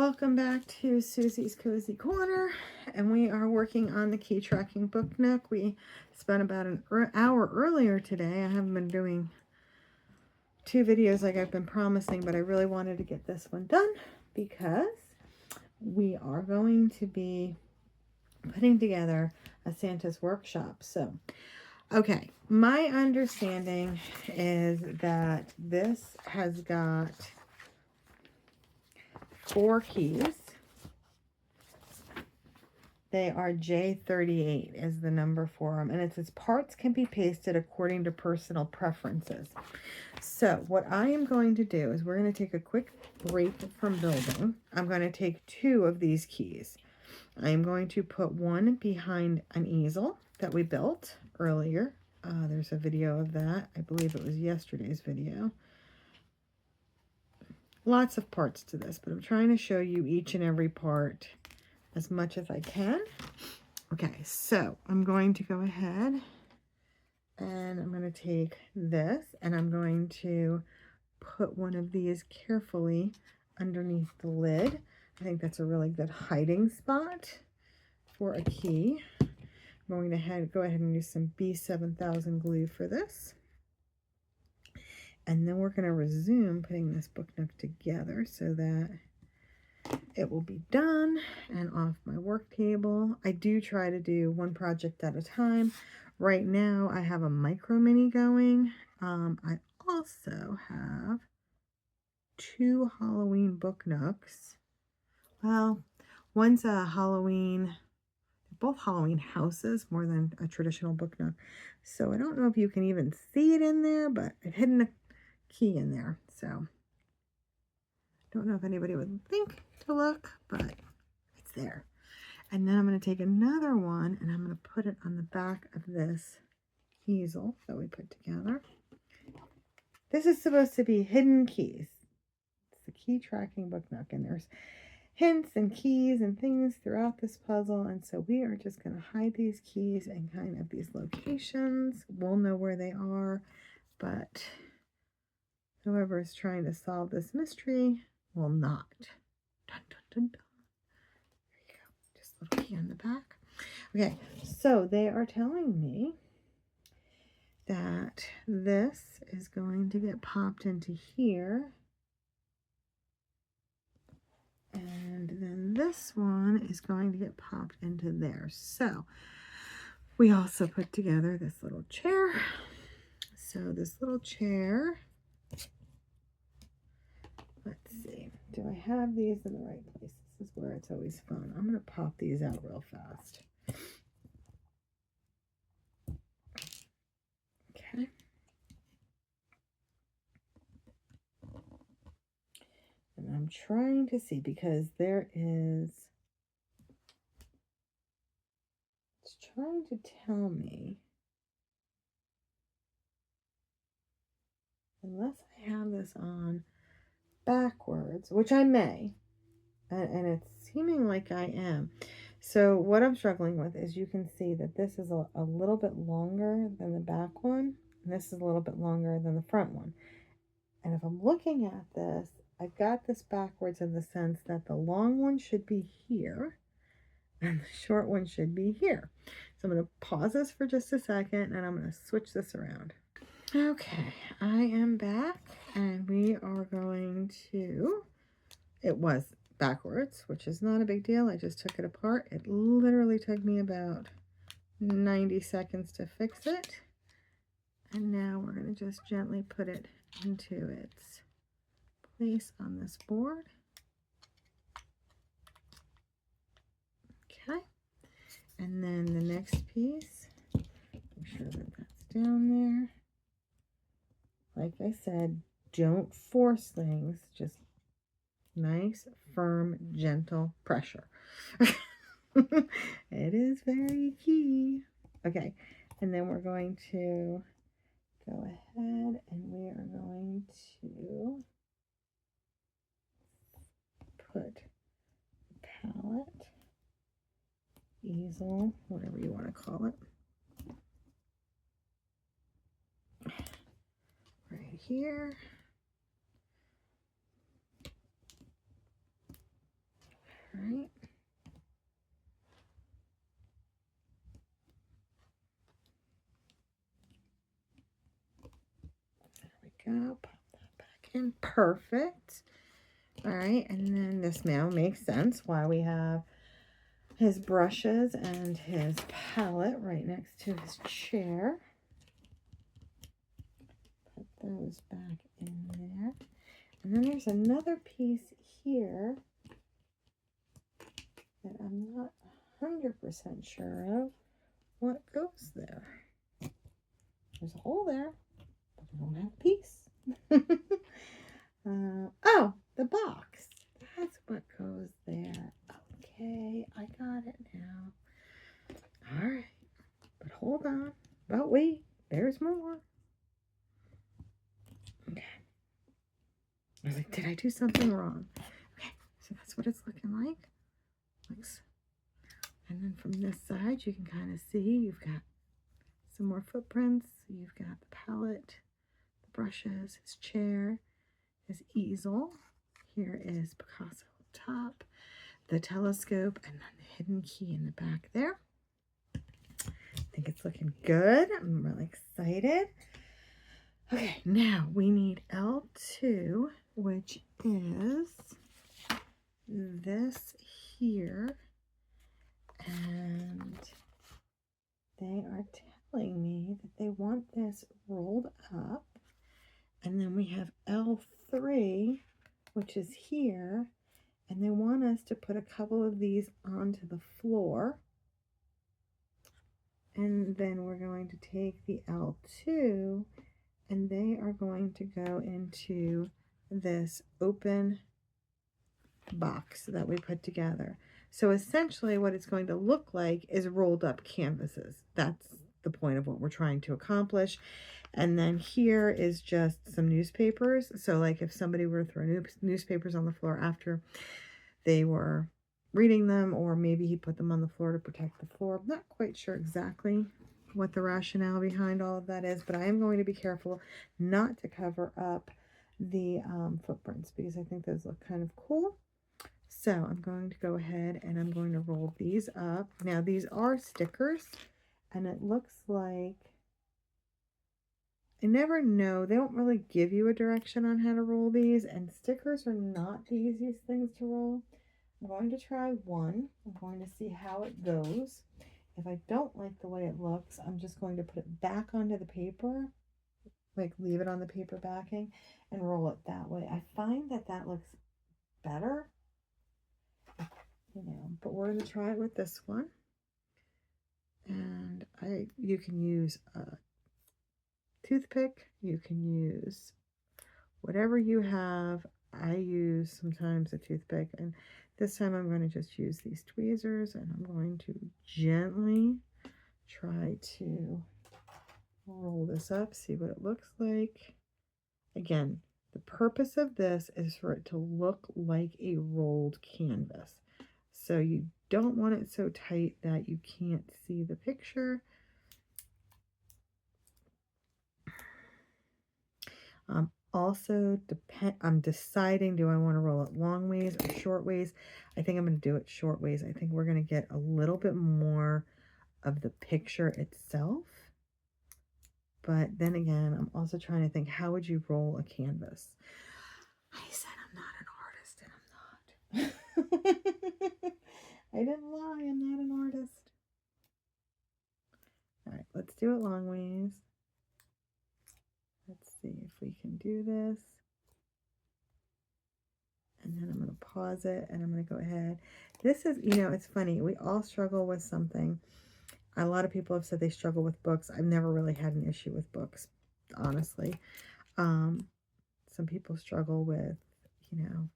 Welcome back to Susie's Cozy Corner, and we are working on the key tracking book Nook. We spent about an hour earlier today. I haven't been doing 2 videos like I've been promising, but I really wanted to get this one done because we are going to be putting together a Santa's workshop. So, okay, my understanding is that this has got 4 keys. They are J38 is the number for them. And it says parts can be pasted according to personal preferences. So what I am going to do is we're going to take a quick break from building. I'm going to take 2 of these keys. I am going to put one behind an easel that we built earlier. There's a video of that. I believe it was yesterday's video. Lots of parts to this, but I'm trying to show you each and every part as much as I can. Okay, so I'm going to go ahead and I'm going to take this and I'm going to put one of these carefully underneath the lid. I think that's a really good hiding spot for a key. I'm going to go ahead and use some B7000 glue for this. And then we're going to resume putting this book nook together so that it will be done and off my work table. I do try to do one project at a time. Right now I have a micro mini going. I also have 2 Halloween book nooks. Well, one's a Halloween, both Halloween houses more than a traditional book nook. So I don't know if you can even see it in there, but I've hidden a key in there. So don't know if anybody would think to look, but it's there. And then I'm going to take another one and I'm going to put it on the back of this easel that we put together. This is supposed to be hidden keys. It's the key tracking book nook, and there's hints and keys and things throughout this puzzle. And so we are just going to hide these keys in kind of these locations. We'll know where they are, but whoever is trying to solve this mystery will not. Dun, dun, dun, dun. There you go. Just a little key on the back. Okay, so they are telling me that this is going to get popped into here. And then this one is going to get popped into there. So we also put together this little chair. So this little chair, let's see, do I have these in the right place? This is where it's always fun. I'm going to pop these out real fast. Okay. And I'm trying to see because it's trying to tell me, unless I have this on backwards, which I may, and it's seeming like I am. So what I'm struggling with is you can see that this is a little bit longer than the back one, and this is a little bit longer than the front one. And if I'm looking at this, I've got this backwards in the sense that the long one should be here and the short one should be here. So I'm going to pause this for just a second and I'm going to switch this around. Okay, I am back and we are going to, it was backwards, which is not a big deal. I just took it apart. It literally took me about 90 seconds to fix it. And now we're going to just gently put it into its place on this board. Okay. And then the next piece, make sure that that's down there. Like I said, don't force things, just nice, firm, gentle pressure. It is very key. Okay, and then we're going to go ahead and we are going to put the palette, easel, whatever you want to call it, right here. right. There we go. Pop that back in. Perfect. All right, and then this now makes sense why we have his brushes and his palette right next to his chair. Put those back in there. And then there's another piece here that I'm not 100% sure of what goes there. There's a hole there, but I don't have a piece. Oh, the box. That's what goes there. Okay, I got it now. All right, but hold on. But wait, there's more. Okay. I was like, did I do something wrong? Okay, so that's what it's looking like. And then from this side, you can kind of see you've got some more footprints. You've got the palette, the brushes, his chair, his easel. Here is Picasso up top, the telescope, and then the hidden key in the back there. I think it's looking good. I'm really excited. Okay, now we need L2, which is this here. And they are telling me that they want this rolled up. And then we have L3, which is here. And they want us to put a couple of these onto the floor. And then we're going to take the L2 and they are going to go into this open box that we put together. So essentially what it's going to look like is rolled up canvases. That's the point of what we're trying to accomplish. And then here is just some newspapers. So like if somebody were to throw newspapers on the floor after they were reading them, or maybe he put them on the floor to protect the floor. I'm not quite sure exactly what the rationale behind all of that is, but I am going to be careful not to cover up the footprints because I think those look kind of cool. So I'm going to go ahead and I'm going to roll these up. Now these are stickers and it looks like, I never know, they don't really give you a direction on how to roll these, and stickers are not the easiest things to roll. I'm going to try one. I'm going to see how it goes. If I don't like the way it looks, I'm just going to put it back onto the paper, like leave it on the paper backing and roll it that way. I find that that looks better, you know, but we're going to try it with this one. And you can use a toothpick, you can use whatever you have. I use sometimes a toothpick, and this time I'm going to just use these tweezers and I'm going to gently try to roll this up, see what it looks like. Again, the purpose of this is for it to look like a rolled canvas. So you don't want it so tight that you can't see the picture. Also, I'm deciding, do I want to roll it long ways or short ways? I think I'm going to do it short ways. I think we're going to get a little bit more of the picture itself. But then again, I'm also trying to think, how would you roll a canvas? I said I'm not an artist, and I'm not. I didn't lie, I'm not an artist. All right, let's do it long ways. Let's see if we can do this. And then I'm going to pause it and I'm going to go ahead. This is, you know, it's funny. We all struggle with something. A lot of people have said they struggle with books. I've never really had an issue with books, honestly. Some people struggle with, you know,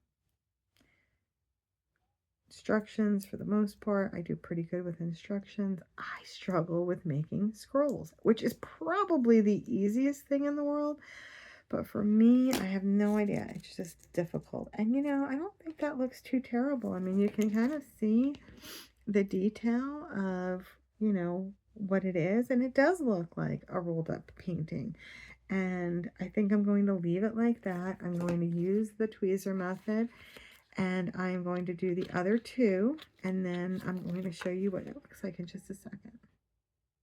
instructions for the most part. I do pretty good with instructions. I struggle with making scrolls, which is probably the easiest thing in the world. But for me, I have no idea. It's just difficult. And, you know, I don't think that looks too terrible. I mean, you can kind of see the detail of, you know, what it is. And it does look like a rolled up painting. And I think I'm going to leave it like that. I'm going to use the tweezer method. And I'm going to do the other two, and then I'm going to show you what it looks like in just a second.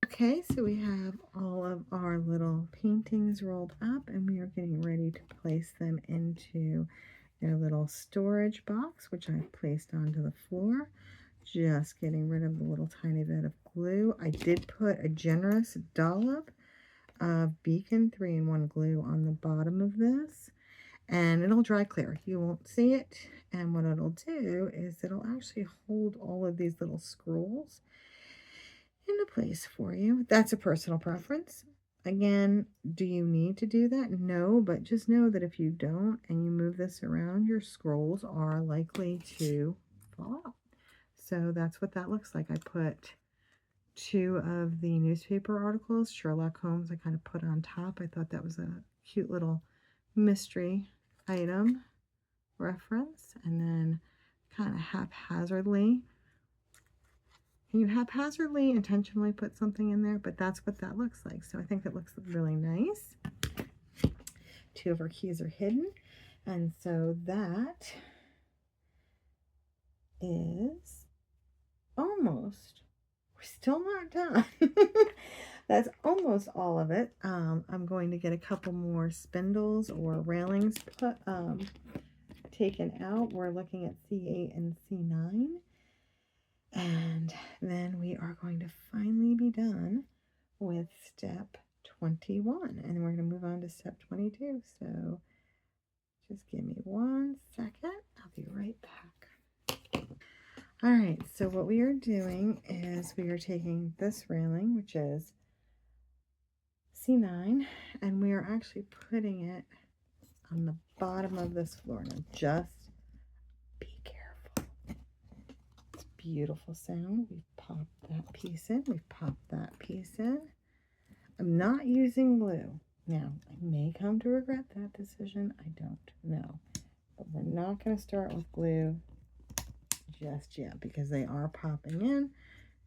Okay, so we have all of our little paintings rolled up, and we are getting ready to place them into their little storage box, which I've placed onto the floor. Just getting rid of the little tiny bit of glue. I did put a generous dollop of Beacon 3-in-1 glue on the bottom of this, and it'll dry clear. You won't see it, and what it'll do is it'll actually hold all of these little scrolls into place for you. That's a personal preference. Again, do you need to do that? No, but just know that if you don't and you move this around, your scrolls are likely to fall out. So that's what that looks like. I put 2 of the newspaper articles, Sherlock Holmes, I kind of put on top. I thought that was a cute little mystery item reference. And then kind of haphazardly, you haphazardly intentionally put something in there, but that's what that looks like. So I think it looks really nice. 2 of our keys are hidden. And so that is almost, we're still not done. That's almost all of it. I'm going to get a couple more spindles or railings put, taken out. We're looking at C8 and C9. And then we are going to finally be done with step 21. And we're going to move on to step 22. So just give me 1 second. I'll be right back. All right, so what we are doing is we are taking this railing, which is C9, and we are actually putting it on the bottom of this floor. Now just be careful. It's a beautiful sound. We've popped that piece in. We've popped that piece in. I'm not using glue. Now, I may come to regret that decision. I don't know. But we're not going to start with glue just yet because they are popping in.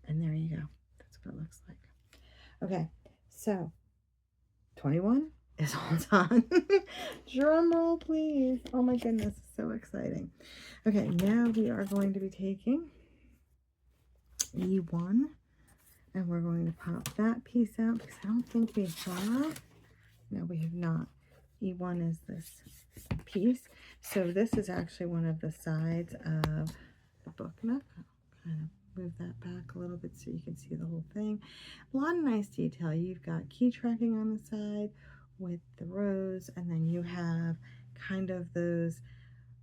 And there you go. That's what it looks like. Okay, so 21 is all done. Drum roll, please. Oh my goodness, so exciting. Okay, now we are going to be taking E1 and we're going to pop that piece out because I don't think we have. No, we have not. E1 is this piece. So this is actually one of the sides of the book nook. I'll kind of move that back a little bit so you can see the whole thing. A lot of nice detail. You've got key tracking on the side with the rose, and then you have kind of those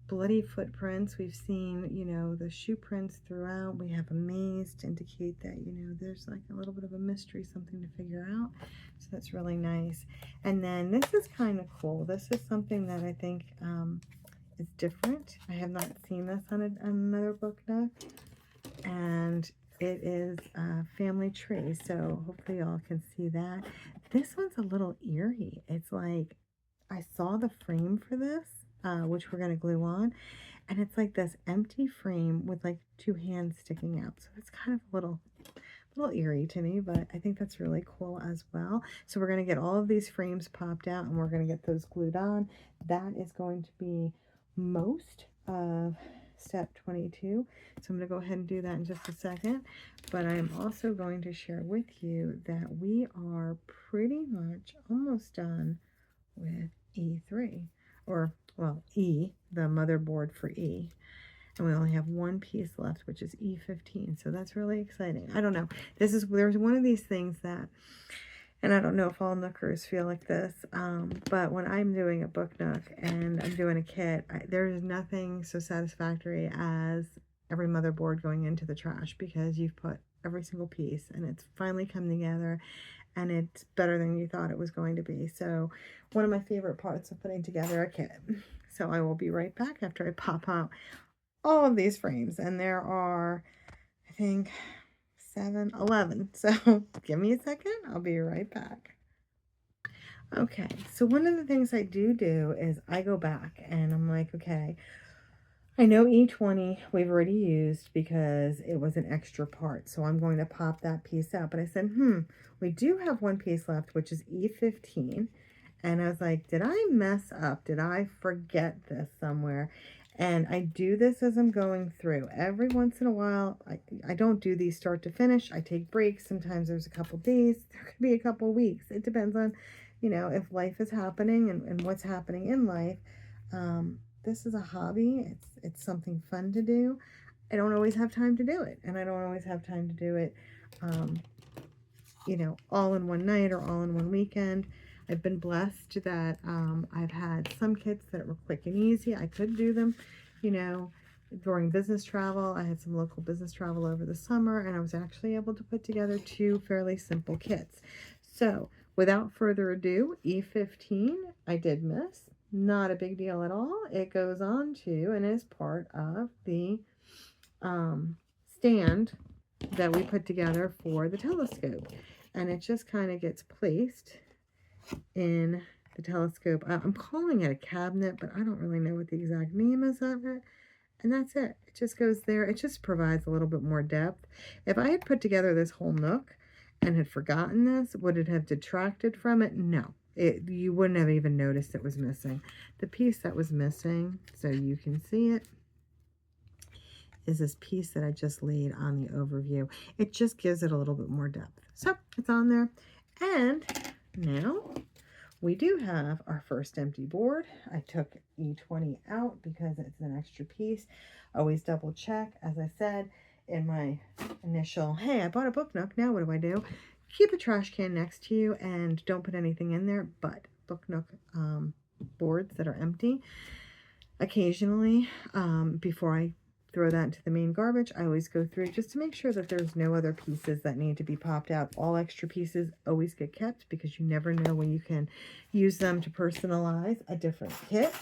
bloody footprints. We've seen, you know, the shoe prints throughout. We have a maze to indicate that, you know, there's like a little bit of a mystery, something to figure out. So that's really nice. And then this is kind of cool. This is something that I think is different. I have not seen this on another book nook. And it is a family tree. So hopefully y'all can see that. This one's a little eerie. It's like, I saw the frame for this, which we're going to glue on. And it's like this empty frame with like 2 hands sticking out. So it's kind of a little eerie to me, but I think that's really cool as well. So we're going to get all of these frames popped out and we're going to get those glued on. That is going to be most of step 22. So I'm going to go ahead and do that in just a second. But I'm also going to share with you that we are pretty much almost done with E3, or well, E, the motherboard for E. And we only have 1 piece left, which is E15. So that's really exciting. I don't know. There's one of these things that, and I don't know if all nookers feel like this, but when I'm doing a book nook and I'm doing a kit, there's nothing so satisfactory as every motherboard going into the trash, because you've put every single piece and it's finally come together and it's better than you thought it was going to be. So one of my favorite parts of putting together a kit. So I will be right back after I pop out all of these frames, and there are, I think, 11. So give me a second. I'll be right back. Okay, so one of the things I do is I go back and I'm like, okay, I know E20 we've already used because it was an extra part, so I'm going to pop that piece out. But I said, we do have 1 piece left, which is E15. And I was like, did I mess up? Did I forget this somewhere? And I do this as I'm going through. Every once in a while, I don't do these start to finish. I take breaks. Sometimes there's a couple days. There could be a couple weeks. It depends on, if life is happening and what's happening in life. This is a hobby. It's something fun to do. I don't always have time to do it. And I don't always have time to do it, all in one night or all in one weekend. I've been blessed that I've had some kits that were quick and easy. I could do them, during business travel. I had some local business travel over the summer, and I was actually able to put together 2 fairly simple kits. So without further ado, E15, I did miss. Not a big deal at all. It goes on to and is part of the stand that we put together for the telescope. And it just kind of gets placed in the telescope. I'm calling it a cabinet, but I don't really know what the exact name is of it. And that's it. It just goes there. It just provides a little bit more depth. If I had put together this whole Nook and had forgotten this, would it have detracted from it? No. You wouldn't have even noticed it was missing. The piece that was missing, so you can see it, is this piece that I just laid on the overview. It just gives it a little bit more depth. So it's on there. And now we do have our first empty board. I took E20 out because it's an extra piece. Always double check. As I said in my initial, hey, I bought a book Nook. Now what do? Keep a trash can next to you and don't put anything in there but book Nook boards that are empty. Occasionally, before I throw that into the main garbage, I always go through just to make sure that there's no other pieces that need to be popped out. All extra pieces always get kept because you never know when you can use them to personalize a different kit.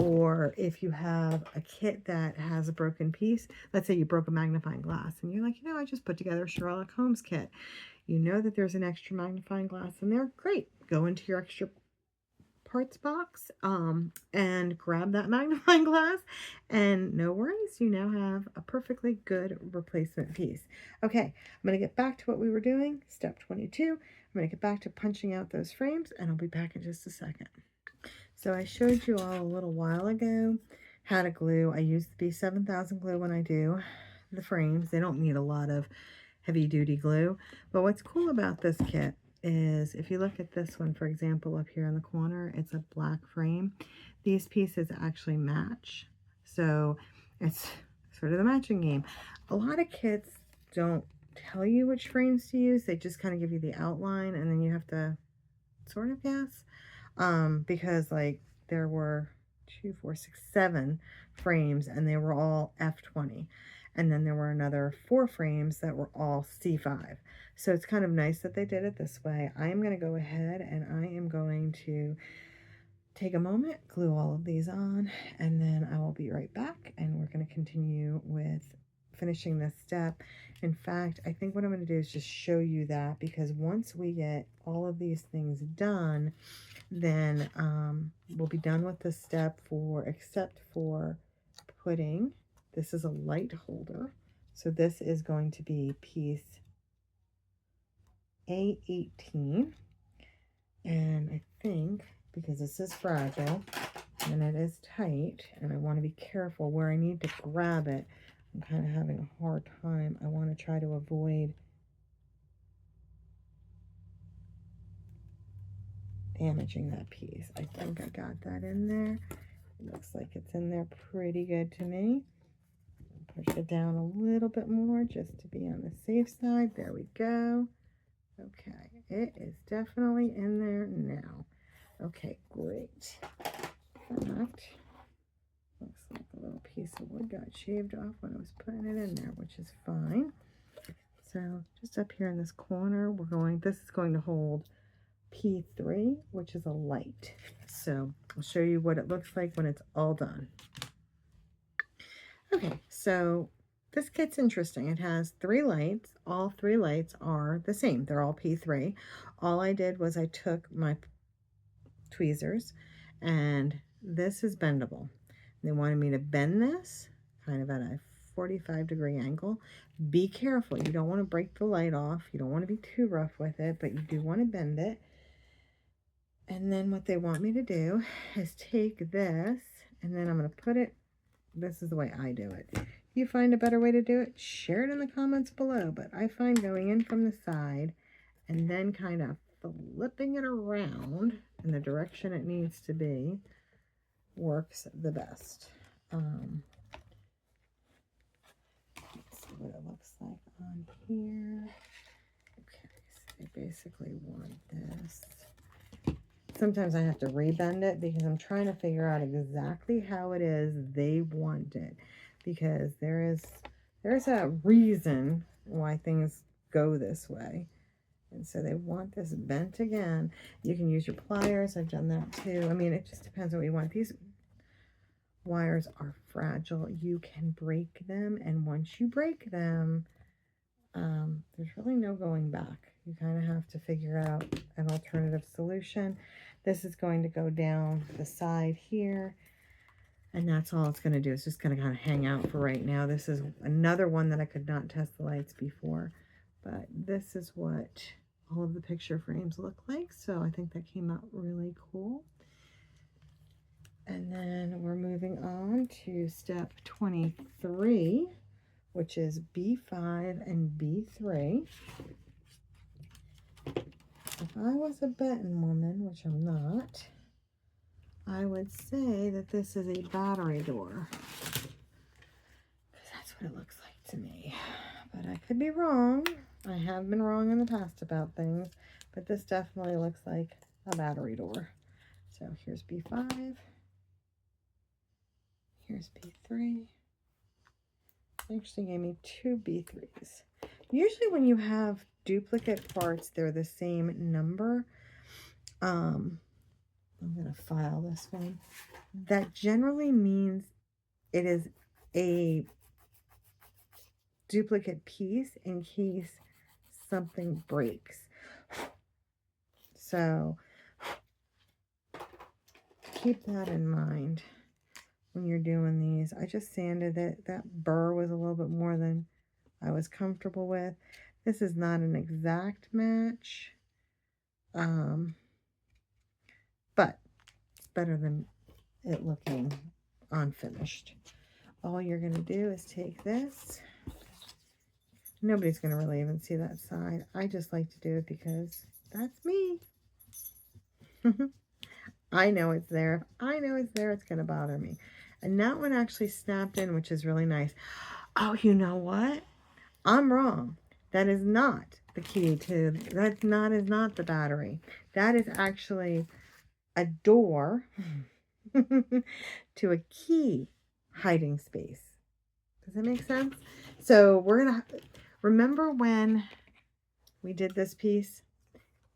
Or if you have a kit that has a broken piece, let's say you broke a magnifying glass and you're like, I just put together a Sherlock Holmes kit. You know that there's an extra magnifying glass in there. Great. Go into your extra parts box and grab that magnifying glass, and no worries, you now have a perfectly good replacement piece. Okay, I'm going to get back to what we were doing. Step 22. I'm going to get back to punching out those frames, and I'll be back in just a second. So I showed you all a little while ago how to glue. I use the B7000 glue when I do the frames. They don't need a lot of heavy duty glue, but what's cool about this kit is if you look at this one, for example, up here in the corner, it's a black frame. These pieces actually match. So it's sort of the matching game. A lot of kits don't tell you which frames to use. They just kind of give you the outline and then you have to sort of guess. Because like there were 2, 4, 6, 7 frames and they were all F20. And then there were another 4 frames that were all C5. So it's kind of nice that they did it this way. I am going to go ahead and I am going to take a moment, glue all of these on, and then I will be right back and we're going to continue with finishing this step. In fact, I think what I'm going to do is just show you that, because once we get all of these things done, then we'll be done with this step except for putting, this is a light holder. So this is going to be piece A18. And I think because this is fragile and it is tight and I want to be careful where I need to grab it, I'm kind of having a hard time. I want to try to avoid damaging that piece. I think I got that in there. It looks like it's in there pretty good to me. Push it down a little bit more just to be on the safe side. There we go. Okay, it is definitely in there now. Okay, great. That looks like a little piece of wood got shaved off when I was putting it in there, which is fine. So just up here in this corner, this is going to hold P3, which is a light. So I'll show you what it looks like when it's all done. Okay, so this kit's interesting. It has 3 lights. All 3 lights are the same. They're all P3. All I did was I took my tweezers, and this is bendable. They wanted me to bend this kind of at a 45-degree angle. Be careful. You don't want to break the light off. You don't want to be too rough with it, but you do want to bend it. And then what they want me to do is take this, and then I'm going to put it this is the way I do it. If you find a better way to do it, share it in the comments below. But I find going in from the side and then kind of flipping it around in the direction it needs to be works the best. Let's see what it looks like on here. Okay, so I basically want this. Sometimes I have to rebend it because I'm trying to figure out exactly how it is they want it, because there's a reason why things go this way. And so they want this bent again. You can use your pliers. I've done that too. I mean, it just depends on what you want. These wires are fragile. You can break them, and once you break them, there's really no going back. You kind of have to figure out an alternative solution. This is going to go down the side here, and that's all it's going to do. It's just going to kind of hang out for right now. This is another one that I could not test the lights before, but this is what all of the picture frames look like. So I think that came out really cool. And then we're moving on to step 23, which is B5 and B3. If I was a betting woman, which I'm not, I would say that this is a battery door, because that's what it looks like to me. But I could be wrong. I have been wrong in the past about things, but this definitely looks like a battery door. So here's B5. Here's B3. They actually gave me 2 B3s. Usually when you have duplicate parts, they're the same number. I'm going to file this one. That generally means it is a duplicate piece in case something breaks. So keep that in mind when you're doing these. I just sanded it. That burr was a little bit more than I was comfortable with. This is not an exact match, but it's better than it looking unfinished. All you're going to do is take this. Nobody's going to really even see that side. I just like to do it because that's me. I know it's there. If I know it's there, it's going to bother me. And that one actually snapped in, which is really nice. Oh, you know what? I'm wrong. That is not the key to, is not the battery. That is actually a door to a key hiding space. Does that make sense? So we're going to, remember when we did this piece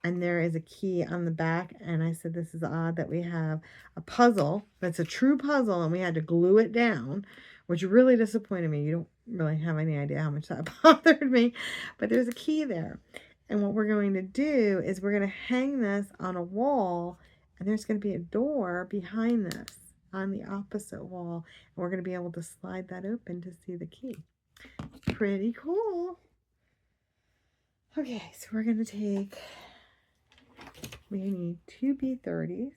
and there is a key on the back, and I said this is odd that we have a puzzle that's a true puzzle and we had to glue it down, which really disappointed me. You don't really have any idea how much that bothered me, but there's a key there. And what we're going to do is we're going to hang this on a wall, and there's going to be a door behind this on the opposite wall, and we're going to be able to slide that open to see the key. Pretty cool. Okay, so we're going to take, we need 2 B30s,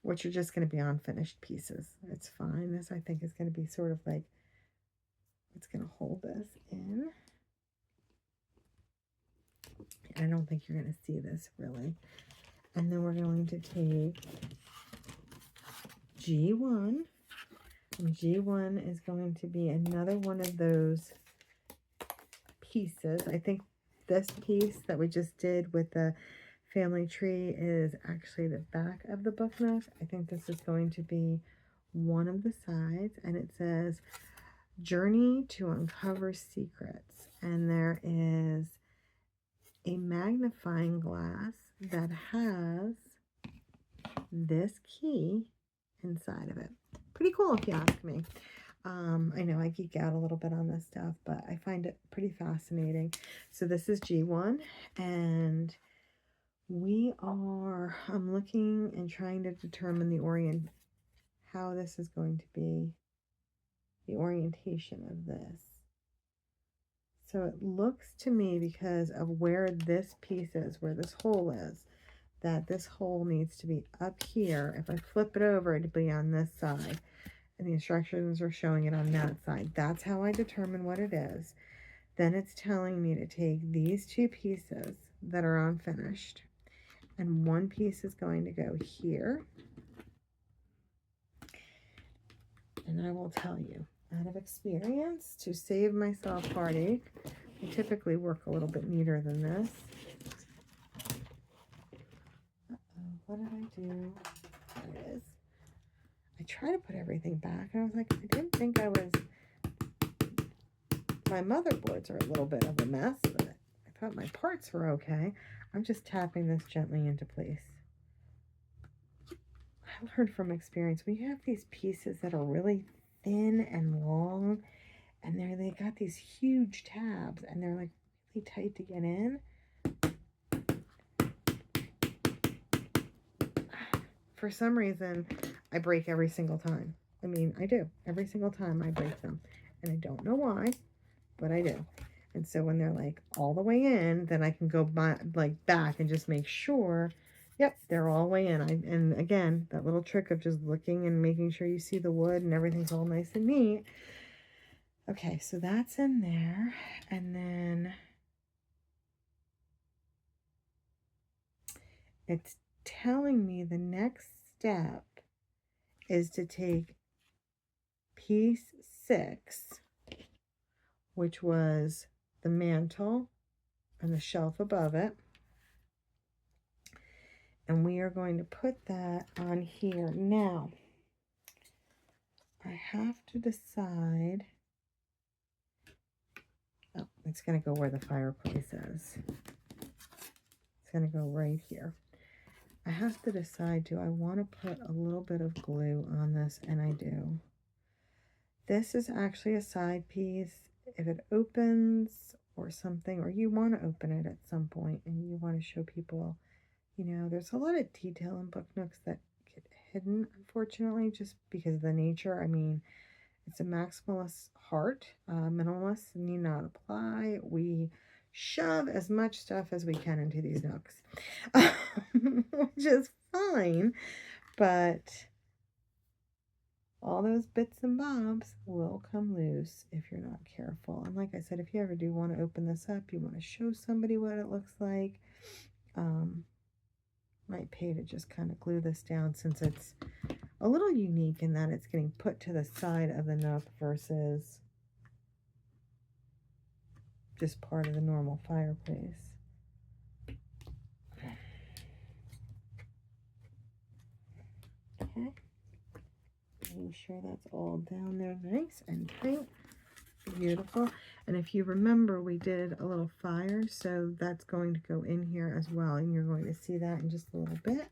which are just going to be unfinished pieces. It's fine. This, I think, is going to be sort of like, it's going to hold this in. I don't think you're going to see this really. And then we're going to take G1. And G1 is going to be another one of those pieces. I think this piece that we just did with the family tree is actually the back of the book nook. I think this is going to be one of the sides, and it says Journey to Uncover Secrets. And there is a magnifying glass that has this key inside of it. Pretty cool if you ask me. I know I geek out a little bit on this stuff, but I find it pretty fascinating. So this is G1, and I'm looking and trying to determine how this is going to be, the orientation of this. So it looks to me, because of where this piece is, where this hole is, that this hole needs to be up here. If I flip it over, it'd be on this side. and the instructions are showing it on that side. That's how I determine what it is. Then it's telling me to take these two pieces that are unfinished, and one piece is going to go here. And I will tell you, out of experience, to save myself heartache, I typically work a little bit neater than this. What did I do? There it is. I try to put everything back, and I was like, I didn't think I was... My motherboards are a little bit of a mess, but I thought my parts were okay. I'm just tapping this gently into place. I learned from experience, when you have these pieces that are really thin and long, and they got these huge tabs, and they're like really tight to get in. For some reason, I break every single time. I mean, I do. Every single time I break them. And I don't know why, but I do. And so when they're like all the way in, then I can go back and just make sure, yep, they're all the way in. And again, that little trick of just looking and making sure you see the wood and everything's all nice and neat. Okay, so that's in there. And then it's telling me the next step is to take piece 6, which was the mantle and the shelf above it, and we are going to put that on here. Now, I have to decide. Oh, it's going to go where the fireplace is. It's going to go right here. I have to decide, do I want to put a little bit of glue on this? And I do. This is actually a side piece. If it opens or something, or you want to open it at some point and you want to show people, you know, there's a lot of detail in book nooks that get hidden, unfortunately, just because of the nature. I mean, it's a maximalist heart. Minimalists need not apply. We shove as much stuff as we can into these nooks, which is fine, but all those bits and bobs will come loose if you're not careful. And like I said, if you ever do want to open this up, you want to show somebody what it looks like, might pay to just kind of glue this down, since it's a little unique in that it's getting put to the side of the nook versus just part of the normal fireplace. Okay. Making sure that's all down there nice and tight. Beautiful. And if you remember, we did a little fire, so that's going to go in here as well, and you're going to see that in just a little bit.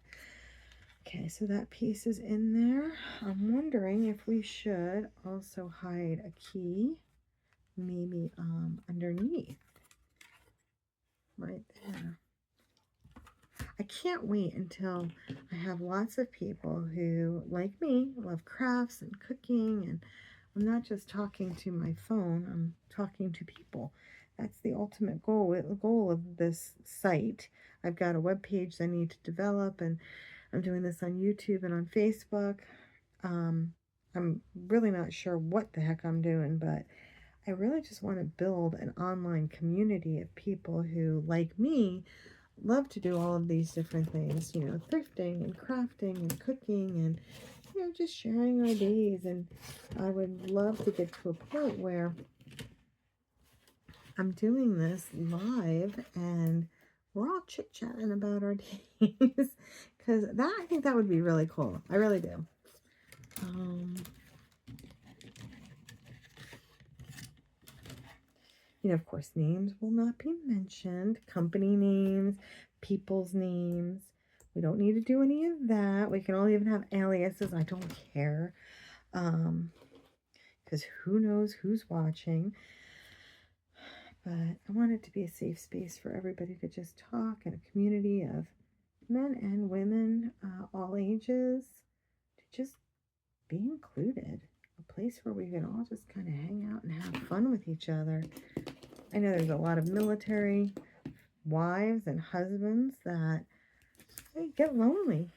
Okay, so that piece is in there. I'm wondering if we should also hide a key, maybe underneath, right there. I can't wait until I have lots of people who, like me, love crafts and cooking, and I'm not just talking to my phone, I'm talking to people. That's the ultimate goal. The goal of this site. I've got a web page I need to develop, and I'm doing this on YouTube and on Facebook. I'm really not sure what the heck I'm doing, but I really just want to build an online community of people who, like me, love to do all of these different things, you know, thrifting and crafting and cooking and, you know, just sharing our days. And I would love to get to a point where I'm doing this live and we're all chit-chatting about our days, because I think that would be really cool. I really do. You know, of course, names will not be mentioned. Company names, people's names. We don't need to do any of that. We can all even have aliases. I don't care. Because who knows who's watching. But I want it to be a safe space for everybody to just talk, and a community of men and women, all ages, to just be included. A place where we can all just kind of hang out and have fun with each other. I know there's a lot of military wives and husbands that they get lonely.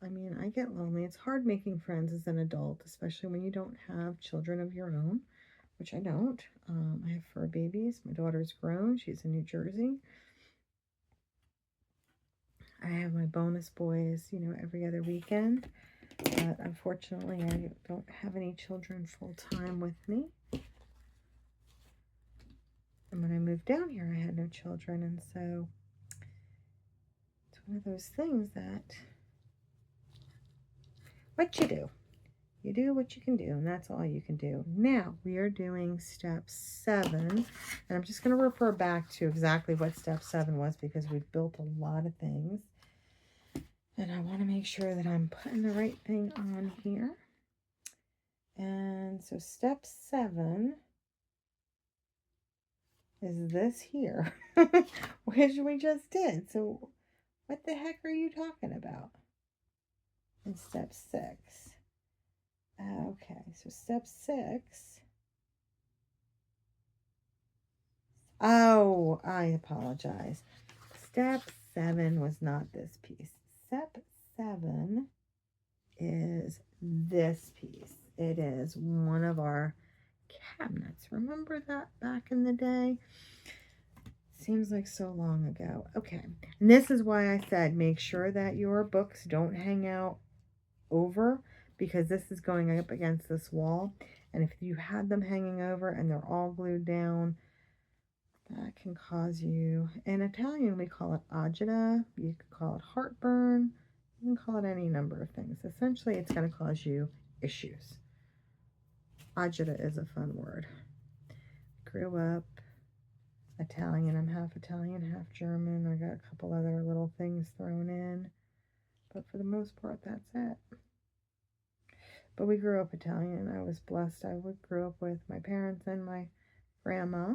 I mean, I get lonely. It's hard making friends as an adult, especially when you don't have children of your own, which I don't. I have fur babies. My daughter's grown. She's in New Jersey. I have my bonus boys, every other weekend. But unfortunately, I don't have any children full time with me. And when I moved down here, I had no children. And so it's one of those things that what you do what you can do, and that's all you can do. Now we are doing step 7, and I'm just going to refer back to exactly what step 7 was because we've built a lot of things, and I want to make sure that I'm putting the right thing on here. And so step 7 is this here, which we just did. So what the heck are you talking about in step 6? Okay, so step 6. Oh, I apologize. Step 7 was not this piece. Step 7 is this piece. It is one of our cabinets. Remember that back in the day? Seems like so long ago. Okay, and this is why I said make sure that your books don't hang out over, because this is going up against this wall, and if you had them hanging over and they're all glued down, that can cause you, in Italian we call it agita, you could call it heartburn, you can call it any number of things. Essentially it's going to cause you issues. Agita is a fun word. Grew up Italian. I'm half Italian, half German. I got a couple other little things thrown in, but for the most part that's it. But we grew up Italian. I was blessed. I grew up with my parents and my grandma.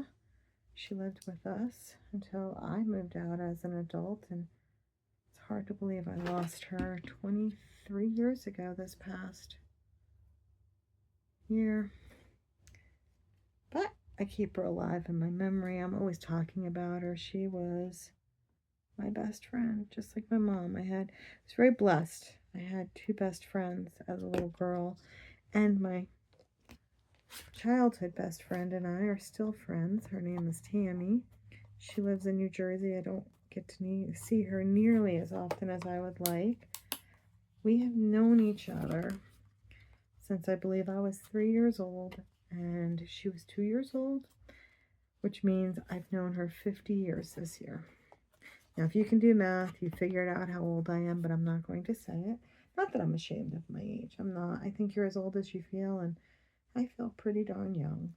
She lived with us until I moved out as an adult, and it's hard to believe I lost her 23 years ago this past year. But I keep her alive in my memory. I'm always talking about her. She was my best friend, just like my mom. I was very blessed. I had 2 best friends as a little girl, and my childhood best friend and I are still friends. Her name is Tammy. She lives in New Jersey. I don't get to see her nearly as often as I would like. We have known each other since I believe I was 3 years old and she was 2 years old, which means I've known her 50 years this year. Now, if you can do math, you figured out how old I am, but I'm not going to say it. Not that I'm ashamed of my age. I'm not. I think you're as old as you feel, and I feel pretty darn young.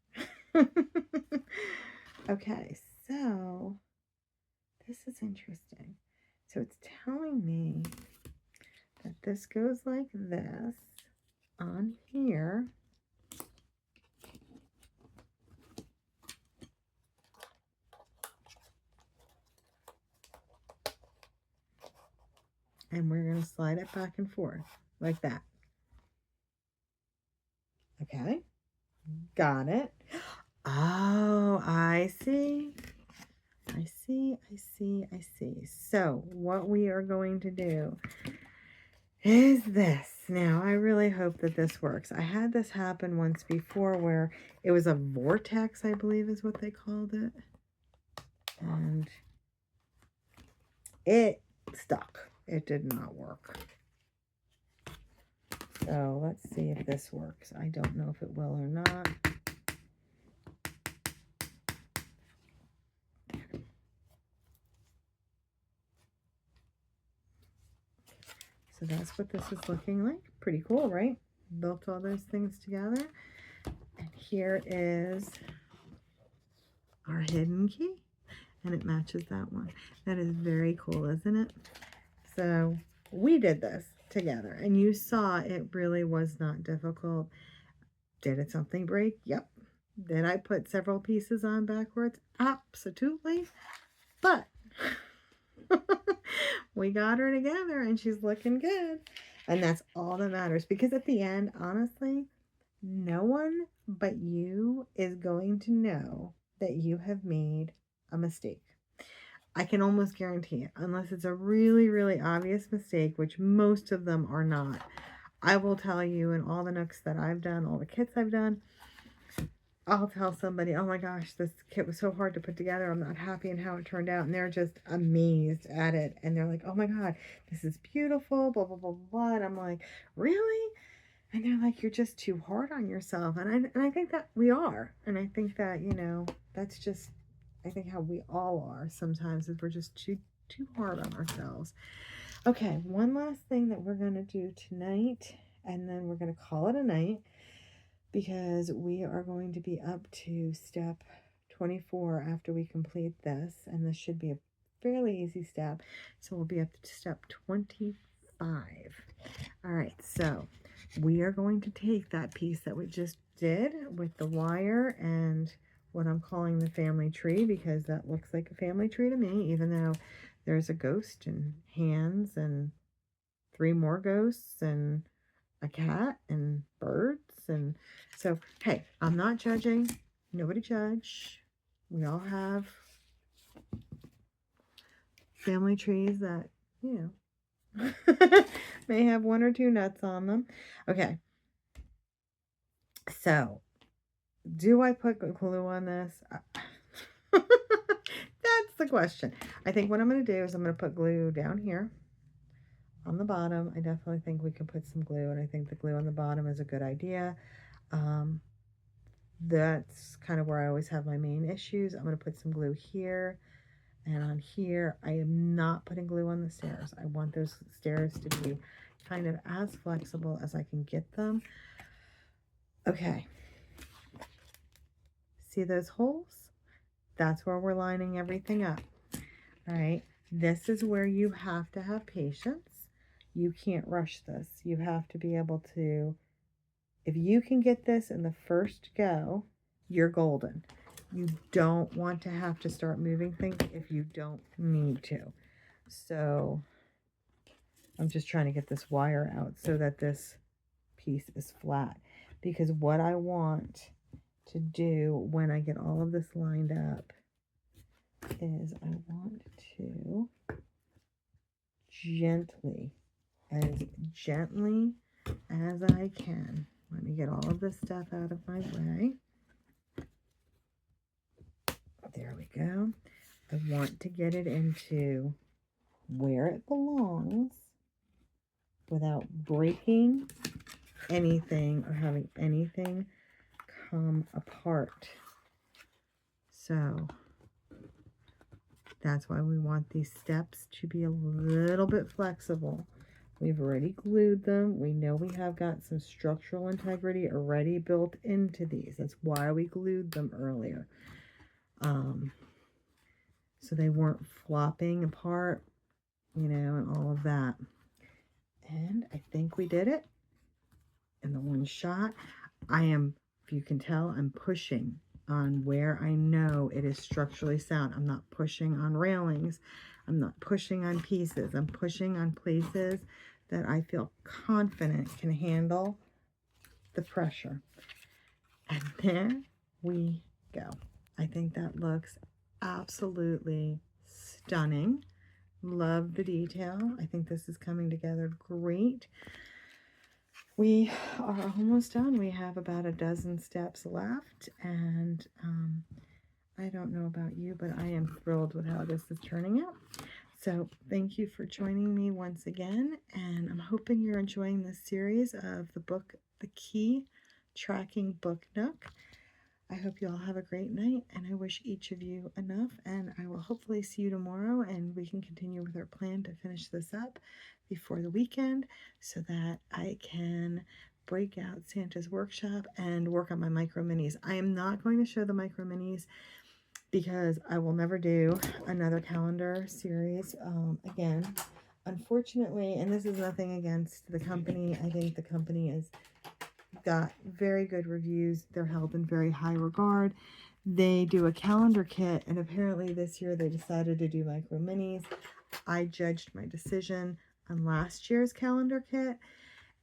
Okay, so this is interesting. So it's telling me that this goes like this on here. And we're going to slide it back and forth like that. Okay, got it. Oh, I see. I see. So what we are going to do is this. Now, I really hope that this works. I had this happen once before where it was a vortex, I believe is what they called it. And it stuck. It did not work. So let's see if this works. I don't know if it will or not. So that's what this is looking like. Pretty cool, right? Built all those things together. And here is our hidden key. And it matches that one. That is very cool, isn't it? So we did this together. And you saw it really was not difficult. Did something break? Yep. Did I put several pieces on backwards? Absolutely. But we got her together and she's looking good. And that's all that matters, because at the end, honestly, no one but you is going to know that you have made a mistake. I can almost guarantee it, unless it's a really, really obvious mistake, which most of them are not. I will tell you, in all the Nooks that I've done, all the kits I've done, I'll tell somebody, oh my gosh, this kit was so hard to put together. I'm not happy in how it turned out. And they're just amazed at it. And they're like, oh my God, this is beautiful, blah, blah, blah, blah. And I'm like, really? And they're like, you're just too hard on yourself. And I think that we are. And I think that, you know, that's just, I think how we all are sometimes, is we're just too hard on ourselves. Okay, one last thing that we're going to do tonight, and then we're going to call it a night, because we are going to be up to step 24 after we complete this, and this should be a fairly easy step. So we'll be up to step 25. All right, so we are going to take that piece that we just did with the wire and what I'm calling the family tree, because that looks like a family tree to me, even though there's a ghost and hands and 3 more ghosts and a cat and birds. And so, hey, I'm not judging. Nobody judge. We all have family trees that, you know, may have 1 or 2 nuts on them. Okay. So, do I put glue on this? That's the question. I think what I'm going to do is I'm going to put glue down here on the bottom. I definitely think we can put some glue, and I think the glue on the bottom is a good idea. That's kind of where I always have my main issues. I'm going to put some glue here and on here. I am not putting glue on the stairs. I want those stairs to be kind of as flexible as I can get them. Okay. See those holes? That's where we're lining everything up. All right. This is where you have to have patience. You can't rush this. You have to be able to, if you can get this in the first go, you're golden. You don't want to have to start moving things if you don't need to. So I'm just trying to get this wire out so that this piece is flat, because what I want to do when I get all of this lined up is I want to gently as I can, let me get all of this stuff out of my way. There we go. I want to get it into where it belongs without breaking anything or having anything come apart. So that's why we want these steps to be a little bit flexible. We've already glued them. We know we have got some structural integrity already built into these. That's why we glued them earlier. So they weren't flopping apart, you know, and all of that. And I think we did it in the one shot. I am, if you can tell, I'm pushing on where I know it is structurally sound. I'm not pushing on railings. I'm not pushing on pieces. I'm pushing on places that I feel confident can handle the pressure. And there we go. I think that looks absolutely stunning. Love the detail. I think this is coming together great. We are almost done. We have about a dozen steps left, and I don't know about you, but I am thrilled with how this is turning out. So thank you for joining me once again, and I'm hoping you're enjoying this series of the book, The Key Tracking Book Nook. I hope you all have a great night, and I wish each of you enough, and I will hopefully see you tomorrow, and we can continue with our plan to finish this up before the weekend so that I can break out Santa's workshop and work on my micro minis. I am not going to show the micro minis because I will never do another calendar series again. Unfortunately, and this is nothing against the company, I think the company is got very good reviews. They're held in very high regard. They do a calendar kit, and apparently this year they decided to do micro minis. I judged my decision on last year's calendar kit,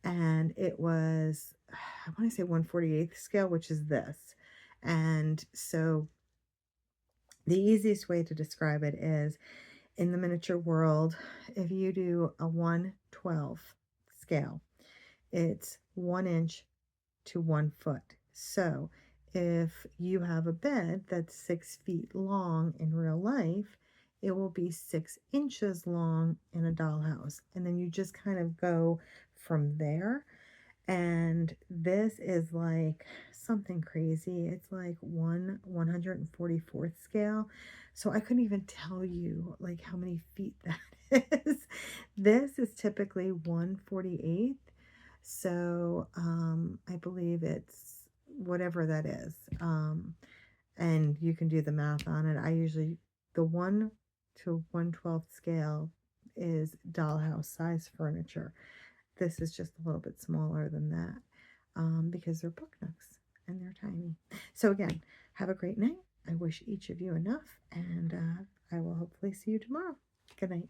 and it was, I want to say 1/48 scale, which is this. And so The easiest way to describe it is in the miniature world, if you do a 1/12 scale, it's 1 inch to 1 foot. So if you have a bed that's 6 feet long in real life, it will be 6 inches long in a dollhouse. And then you just kind of go from there. And this is like something crazy. It's like 144th scale. So I couldn't even tell you like how many feet that is. This is typically 148th. So I believe it's whatever that is. And you can do the math on it. I usually, the 1 to 1/12 scale is dollhouse size furniture. This is just a little bit smaller than that because they're book nooks and they're tiny. So again, have a great night. I wish each of you enough, and I will hopefully see you tomorrow. Good night.